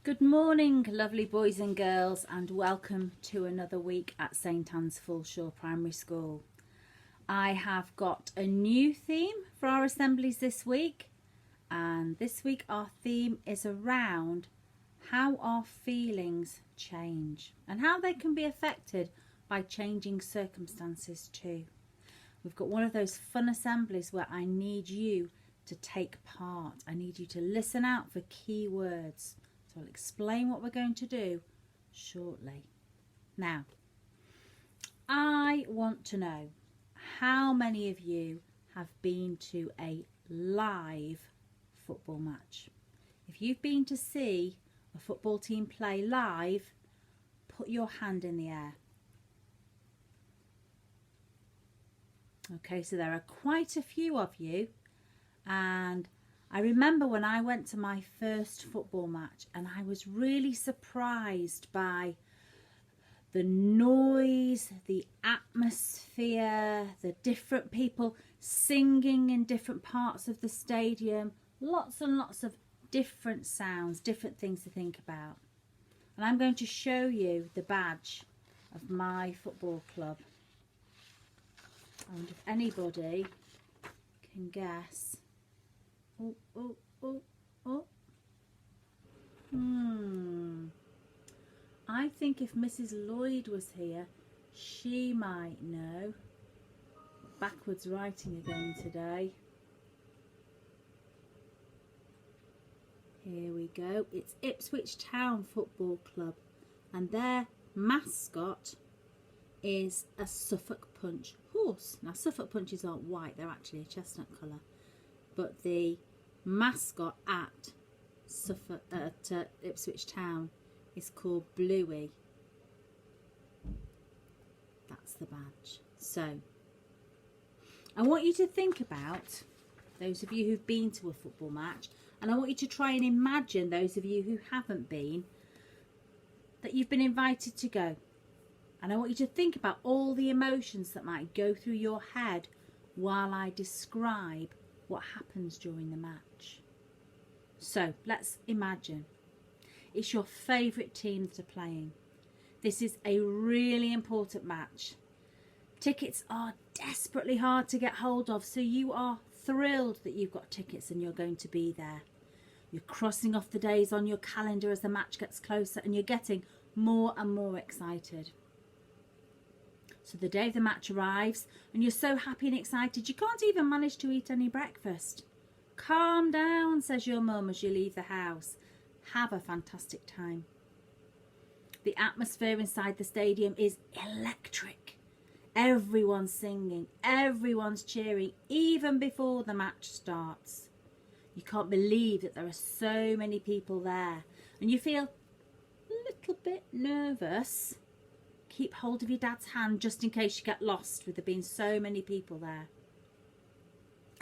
Good morning, lovely boys and girls, and welcome to another week at St Anne's Fulshaw Primary School. I have got a new theme for our assemblies this week, and this week our theme is around how our feelings change and how they can be affected by changing circumstances too. We've got one of those fun assemblies where I need you to take part. I need you to listen out for key words. So I'll explain what we're going to do shortly. Now, I want to know how many of you have been to a live football match. If you've been to see a football team play live, put your hand in the air. Okay, so there are quite a few of you, and I remember when I went to my first football match and I was really surprised by the noise, the atmosphere, the different people singing in different parts of the stadium, lots and lots of different sounds, different things to think about. And I'm going to show you the badge of my football club. And if anybody can guess. Oh. I think if Mrs. Lloyd was here, she might know. Backwards writing again today. Here we go. It's Ipswich Town Football Club, and their mascot is a Suffolk Punch horse. Now, Suffolk Punches aren't white, they're actually a chestnut colour. But the mascot at Ipswich Town is called Bluey. That's the badge. So, I want you to think about those of you who've been to a football match, and I want you to try and imagine those of you who haven't been, that you've been invited to go. And I want you to think about all the emotions that might go through your head while I describe what happens during the match. So let's imagine it's your favourite team that are playing. This is a really important match. Tickets are desperately hard to get hold of, so you are thrilled that you've got tickets and you're going to be there. You're crossing off the days on your calendar as the match gets closer, and you're getting more and more excited. So the day of the match arrives and you're so happy and excited you can't even manage to eat any breakfast. Calm down, says your mum as you leave the house. Have a fantastic time. The atmosphere inside the stadium is electric. Everyone's singing, everyone's cheering, even before the match starts. You can't believe that there are so many people there, and you feel a little bit nervous. Keep hold of your dad's hand just in case you get lost with there being so many people there.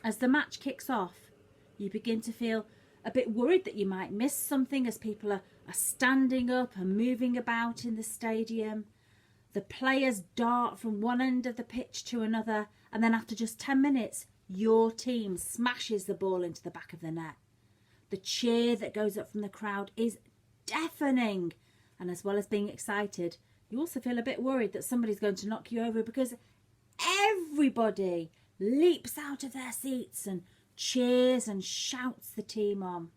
As the match kicks off, you begin to feel a bit worried that you might miss something as people are standing up and moving about in the stadium. The players dart from one end of the pitch to another, and then after just 10 minutes, your team smashes the ball into the back of the net. The cheer that goes up from the crowd is deafening, and as well as being excited, you also feel a bit worried that somebody's going to knock you over, because everybody leaps out of their seats and cheers and shouts the team on.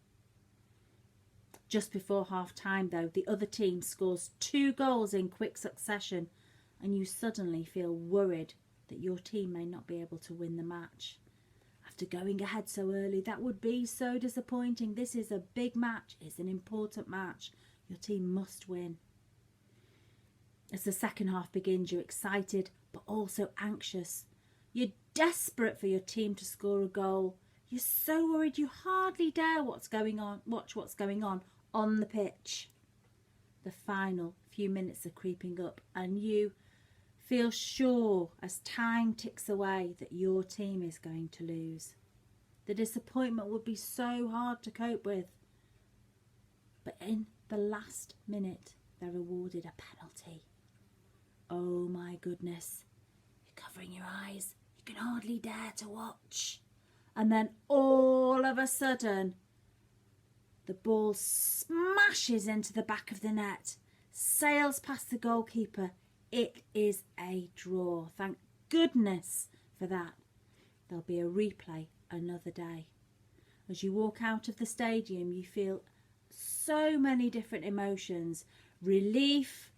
Just before half time, though, the other team scores 2 goals in quick succession, and you suddenly feel worried that your team may not be able to win the match. After going ahead so early, that would be so disappointing. This is a big match. It's an important match. Your team must win. As the second half begins, you're excited but also anxious. You're desperate for your team to score a goal. You're so worried you hardly dare watch what's going on the pitch. The final few minutes are creeping up, and you feel sure as time ticks away that your team is going to lose. The disappointment would be so hard to cope with. But in the last minute, they're awarded a penalty. Oh my goodness. You're covering your eyes. You can hardly dare to watch. And then all of a sudden, The ball smashes into the back of the net, sails past the goalkeeper. It is a draw. Thank goodness for that. There'll be a replay another day. As you walk out of the stadium, you feel so many different emotions. Relief,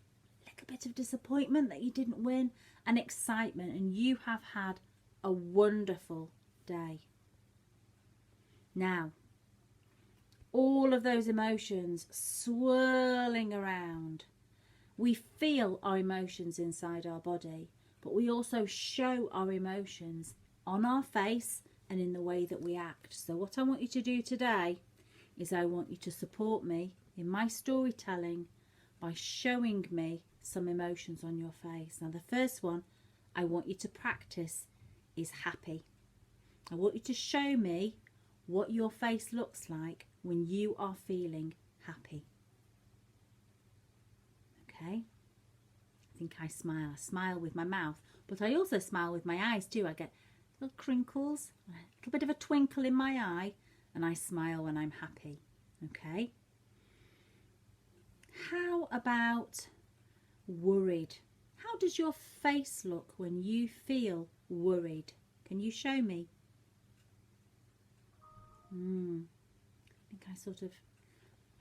a little bit of disappointment that you didn't win, and excitement, and you have had a wonderful day. Now, all of those emotions swirling around. We feel our emotions inside our body, but we also show our emotions on our face and in the way that we act. So what I want you to do today is I want you to support me in my storytelling by showing me some emotions on your face. Now, the first one I want you to practice is happy. I want you to show me what your face looks like when you are feeling happy. Okay? I think I smile. I smile with my mouth, but I also smile with my eyes too. I get little crinkles, a little bit of a twinkle in my eye, and I smile when I'm happy. Okay? How about worried? How does your face look when you feel worried? Can you show me? I think I sort of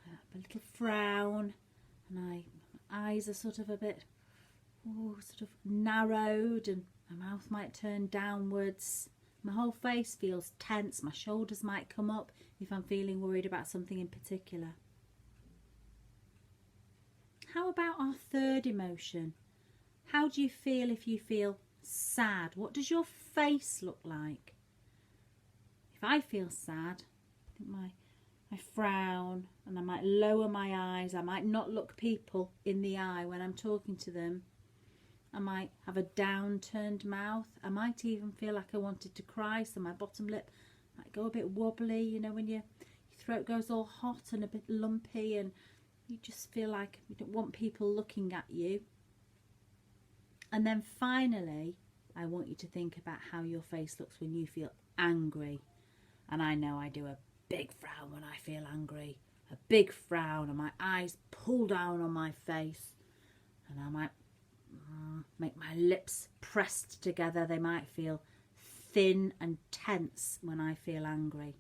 a little frown, and my eyes are sort of a bit sort of narrowed, and my mouth might turn downwards. My whole face feels tense. My shoulders might come up if I'm feeling worried about something in particular. How about our third emotion? How do you feel if you feel sad? What does your face look like? If I feel sad, I think I frown, and I might lower my eyes. I might not look people in the eye when I'm talking to them. I might have a downturned mouth. I might even feel like I wanted to cry, so my bottom lip might go a bit wobbly, you know, when your throat goes all hot and a bit lumpy, and you just feel like you don't want people looking at you. And then finally, I want you to think about how your face looks when you feel angry. And I know I do a big frown when I feel angry. A big frown, and my eyes pull down on my face. And I might make my lips pressed together. They might feel thin and tense when I feel angry.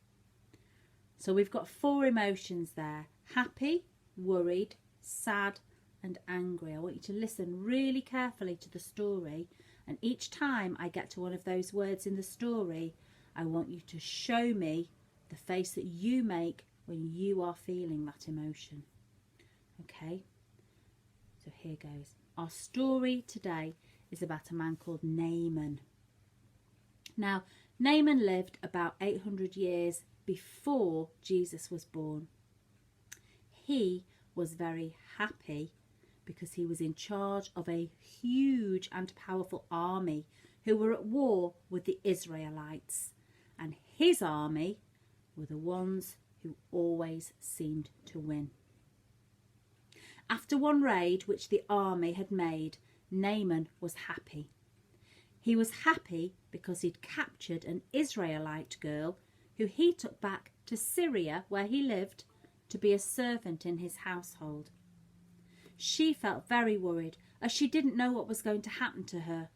So we've got 4 emotions there: happy, worried, sad, and angry. I want you to listen really carefully to the story, and each time I get to one of those words in the story, I want you to show me the face that you make when you are feeling that emotion. Okay, so here goes. Our story today is about a man called Naaman. Now, Naaman lived about 800 years before Jesus was born. He was very happy because he was in charge of a huge and powerful army who were at war with the Israelites. And his army were the ones who always seemed to win. After one raid which the army had made, Naaman was happy. He was happy because he'd captured an Israelite girl who he took back to Syria, where he lived, to be a servant in his household. She felt very worried as she didn't know what was going to happen to her,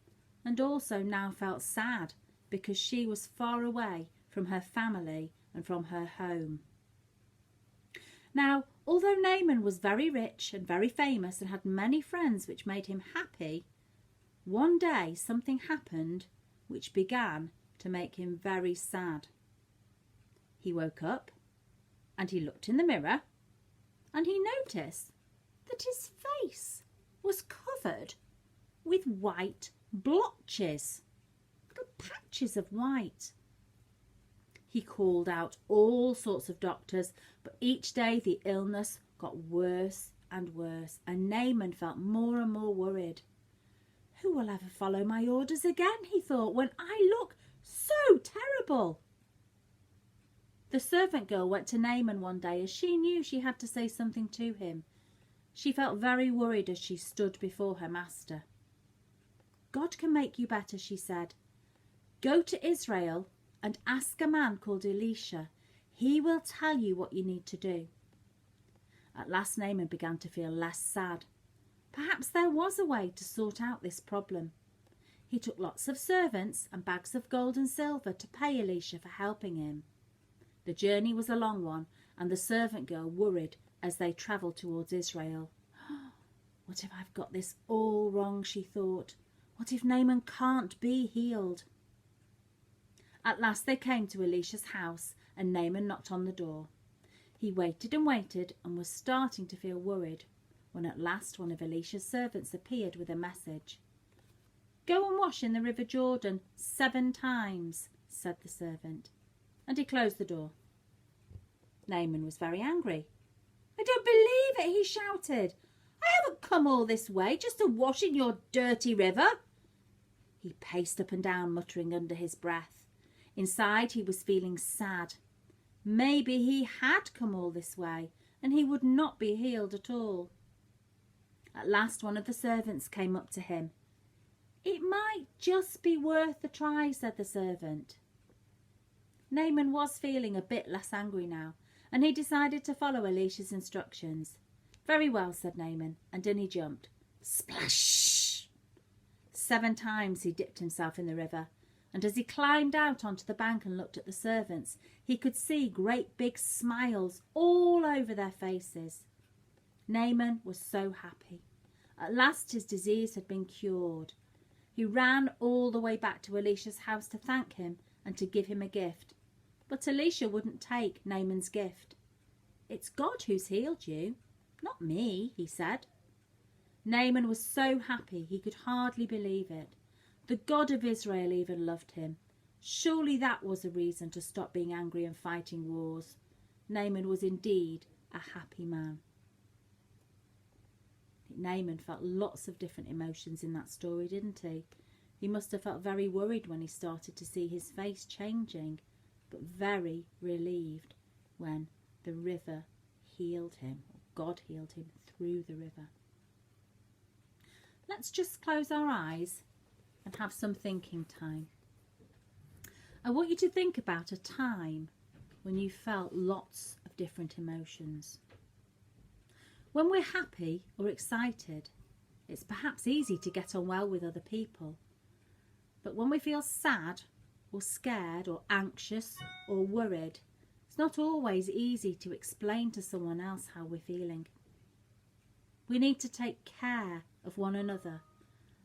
and also now felt sad because she was far away from her family and from her home. Now, although Naaman was very rich and very famous and had many friends which made him happy, one day something happened which began to make him very sad. He woke up and he looked in the mirror and he noticed that his face was covered with white blotches, little patches of white. He called out all sorts of doctors, but each day the illness got worse and worse, and Naaman felt more and more worried. Who will ever follow my orders again, he thought, when I look so terrible? The servant girl went to Naaman one day as she knew she had to say something to him. She felt very worried as she stood before her master. God can make you better, she said. Go to Israel and ask a man called Elisha. He will tell you what you need to do. At last Naaman began to feel less sad. Perhaps there was a way to sort out this problem. He took lots of servants and bags of gold and silver to pay Elisha for helping him. The journey was a long one, and the servant girl worried as they travelled towards Israel. What if I've got this all wrong, she thought. What if Naaman can't be healed? At last they came to Elisha's house, and Naaman knocked on the door. He waited and was starting to feel worried when at last one of Elisha's servants appeared with a message. "Go and wash in the river Jordan 7 times, said the servant, and he closed the door. Naaman was very angry. "I don't believe it," he shouted. "I haven't come all this way just to wash in your dirty river." He paced up and down, muttering under his breath. Inside he was feeling sad. Maybe he had come all this way and he would not be healed at all. At last one of the servants came up to him. "It might just be worth a try," said the servant. Naaman was feeling a bit less angry now, and he decided to follow Elisha's instructions. "Very well," said Naaman, and in he jumped. Splash! 7 times he dipped himself in the river, and as he climbed out onto the bank and looked at the servants, he could see great big smiles all over their faces. Naaman was so happy. At last his disease had been cured. He ran all the way back to Elisha's house to thank him and to give him a gift. But Elisha wouldn't take Naaman's gift. "It's God who's healed you, not me," he said. Naaman was so happy he could hardly believe it. The God of Israel even loved him. Surely that was a reason to stop being angry and fighting wars. Naaman was indeed a happy man. Naaman felt lots of different emotions in that story, didn't he? He must have felt very worried when he started to see his face changing, but very relieved when the river healed him, or God healed him through the river. Let's just close our eyes and have some thinking time. I want you to think about a time when you felt lots of different emotions. When we're happy or excited, it's perhaps easy to get on well with other people. But when we feel sad or scared or anxious or worried, it's not always easy to explain to someone else how we're feeling. We need to take care of one another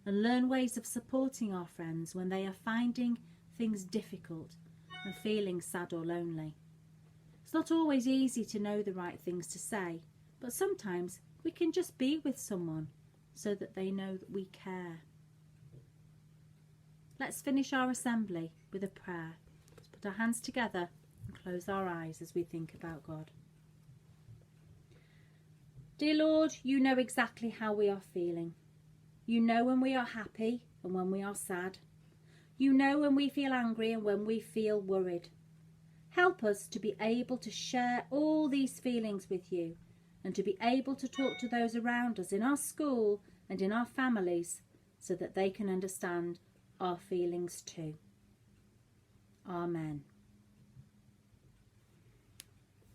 and learn ways of supporting our friends when they are finding things difficult and feeling sad or lonely. It's not always easy to know the right things to say, but sometimes we can just be with someone so that they know that we care. Let's finish our assembly with a prayer. Let's put our hands together and close our eyes as we think about God. Dear Lord, you know exactly how we are feeling. You know when we are happy and when we are sad. You know when we feel angry and when we feel worried. Help us to be able to share all these feelings with you and to be able to talk to those around us in our school and in our families so that they can understand our feelings too. Amen.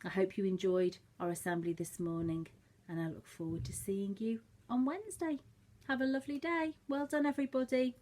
I hope you enjoyed our assembly this morning, and I look forward to seeing you on Wednesday. Have a lovely day. Well done, everybody.